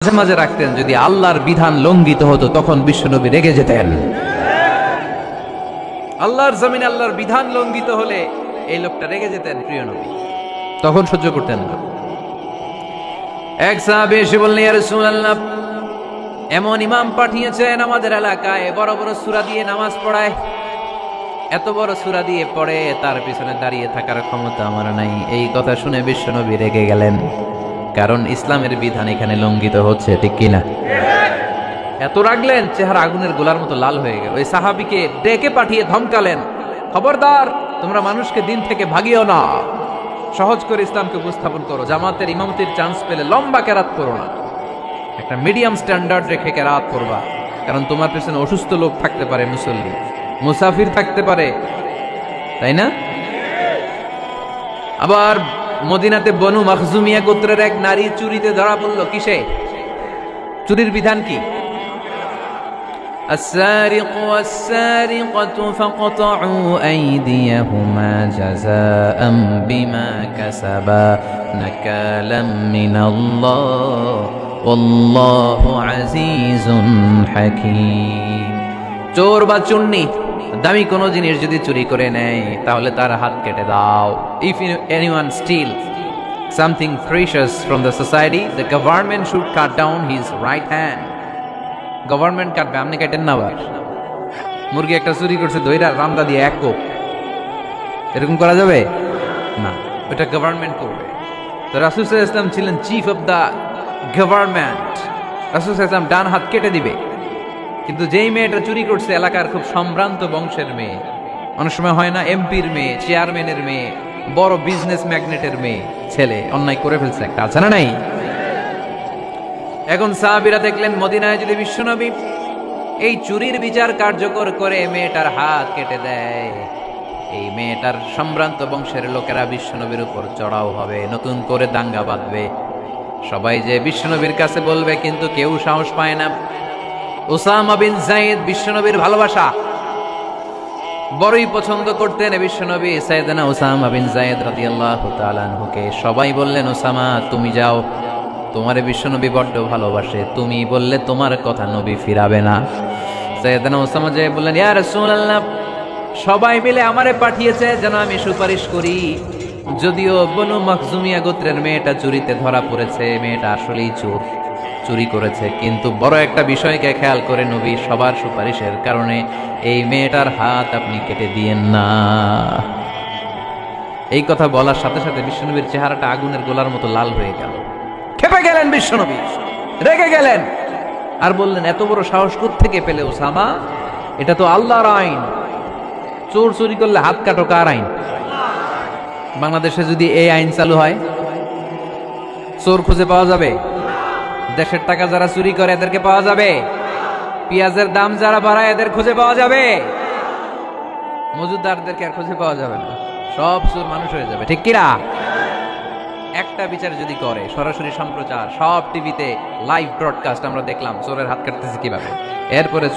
মাঝে মাঝে রাখতেন, যদি আল্লাহর বিধান লঙ্ঘিত হতো তখন বিশ্বনবী রেগে যেতেন। আল্লাহর জমিনে আল্লাহর বিধান লঙ্ঘিত হলে এই লোকটা রেগে যেতেন, প্রিয় নবী তখন সহ্য করতেন না। এক সাহাবী এসে বললেন, ইয়া রাসূলুল্লাহ, এমন ইমাম পাঠিয়েছেন আমাদের এলাকায়, বড় বড় সূরা দিয়ে নামাজ পড়ায়, এত বড় সূরা দিয়ে পড়ে, তার পিছনে দাঁড়িয়ে থাকার ক্ষমতা আমার নাই। এই কথা শুনে বিশ্বনবী রেগে গেলেন, কারণ ইসলামের বিধান এখানে লঙ্ঘিত হচ্ছে, ঠিক কিনা? এত রাগলেন, চেহারা আগুনের গোলার মতো লাল হয়ে গেল। ওই সাহাবীকে ডেকে পাঠিয়ে ধমকালেন, খবরদার, তোমরা মানুষকে দিন থেকে ভাগিও না, সহজ করে ইসলামকে উপস্থাপন করো, জামাতের ইমামতির চান্স পেলে লম্বা কেরাত করো না, একটা মিডিয়াম স্ট্যান্ডার্ড রেখে কেরাত করবা, কারণ তোমার পেছনে অসুস্থ লোক থাকতে পারে, মুসল্লি মুসাফির থাকতে পারে, তাই না? আবার মদিনাতে বনু মাখজুমিয়া গোত্রের এক নারী চুরিতে ধরা পড়ল। কিসে? চুরির বিধান কি? السارق والسارقة فاقطعوا أيديهما جزاء بما كسبا نكالا من الله والله عزيز حكيم। চোর বা চুন্নি দামি কোনো জিনিস যদি চুরি করে নেয় তাহলে তার হাত কেটে দাও। If anyone steal something precious from the society, the government should cut down his right hand. Government কাটবে, আপনি কাটেন না। আবার মুরগি একটা চুরি করছে, দইরা রামদা দিয়ে এক কোপ, এরকম করা যাবে না, ওটা গভর্নমেন্ট করবে। তো রাসূল সাল্লাল্লাহু আলাইহি ওয়াসাল্লাম ছিলেন চিফ অফ দা গভর্নমেন্ট, রাসূল সাল্লাল্লাহু আলাইহি ওয়াসাল্লাম ডান হাত কেটে দিবে। কিন্তু যেই মেয়েটা চুরি করছে, এলাকার খুব সম্ভ্রান্ত বংশের মেয়ে, অনেক সময় হয় না, এমপির মেয়ে, চেয়ারম্যানের মেয়ে, বড় বিজনেস ম্যাগনেটের মেয়ে, ছেলে অন্যায় করে ফেলছে একটা, আছে না নাই? এখন সাহাবীরা দেখলেন, মদিনায় যদি বিশ্বনবী এই চুরির বিচার কার্যকর করে মেয়েটার হাত কেটে দেয়, এই মেয়েটার সম্ভ্রান্ত বংশের লোকেরা বিশ্বনবীর উপর চড়াও হবে, নতুন করে দাঙ্গা বাঁধবে, সবাই যে বিশ্বনবীর কাছে বলবে, কিন্তু কেউ সাহস পায় না। উসামা বিন যায়েদ বিশ্বনবীর ভালোবাসা বড়ই পছন্দ করতেন বিশ্বনবী। সাইয়েদনা উসামা বিন যায়েদ রাদিয়াল্লাহু তাআলা আনহুকে সবাই বললেন, উসামা তুমি যাও, তোমারে বিশ্বনবী বড্ড ভালোবাসে, তুমি বললে তোমার কথা নবী ফিরাবে না। সাইয়েদনা উসামা যে বললেন, ইয়া রাসূলুল্লাহ, সবাই মিলে আমারে পাঠিয়েছে যেন আমি সুপারিশ করি, যদিও বনু মাখজুমিয়া গোত্রের মেয়েটা চুরিতে ধরা পড়েছে, মেয়েটা আসলেই চোর, চুরি করেছে, কিন্তু বড় একটা বিষয়কে খেয়াল করে নবী সবার সুপারিশের কারণে এই মেয়েটার হাত আপনি কেটে দিয়েন না। এই কথা বলার সাথে সাথে বিশ্বনবীর চেহারাটা আগুনের গোলার মতো লাল হয়ে গেল, খেপে গেলেন বিশ্বনবী, রেগে গেলেন, আর বললেন, এত বড় সাহস কোত্থেকে পেলে ওসামা? এটা তো আল্লাহর আইন, চোর চুরি করলে হাত কাটো, কার আইন? বাংলাদেশে যদি এই আইন চালু হয়, চোর খুঁজে পাওয়া যাবে? দেশের টাকা যারা চুরি করে এদেরকে পাওয়া যাবে? পেঁয়াজের দাম যারা বাড়ায় এদের খুঁজে পাওয়া যাবে? মজুদারদেরকে আর খুঁজে পাওয়া যাবে না, সব চোর মানুষ হয়ে যাবে, ঠিক কিনা? একটা বিচার যদি করে, সরাসরি সম্প্রচার, সব টিভিতে লাইভ ব্রডকাস্ট আমরা দেখলাম চোরের হাত কাটতেছে কিভাবে, এরপরে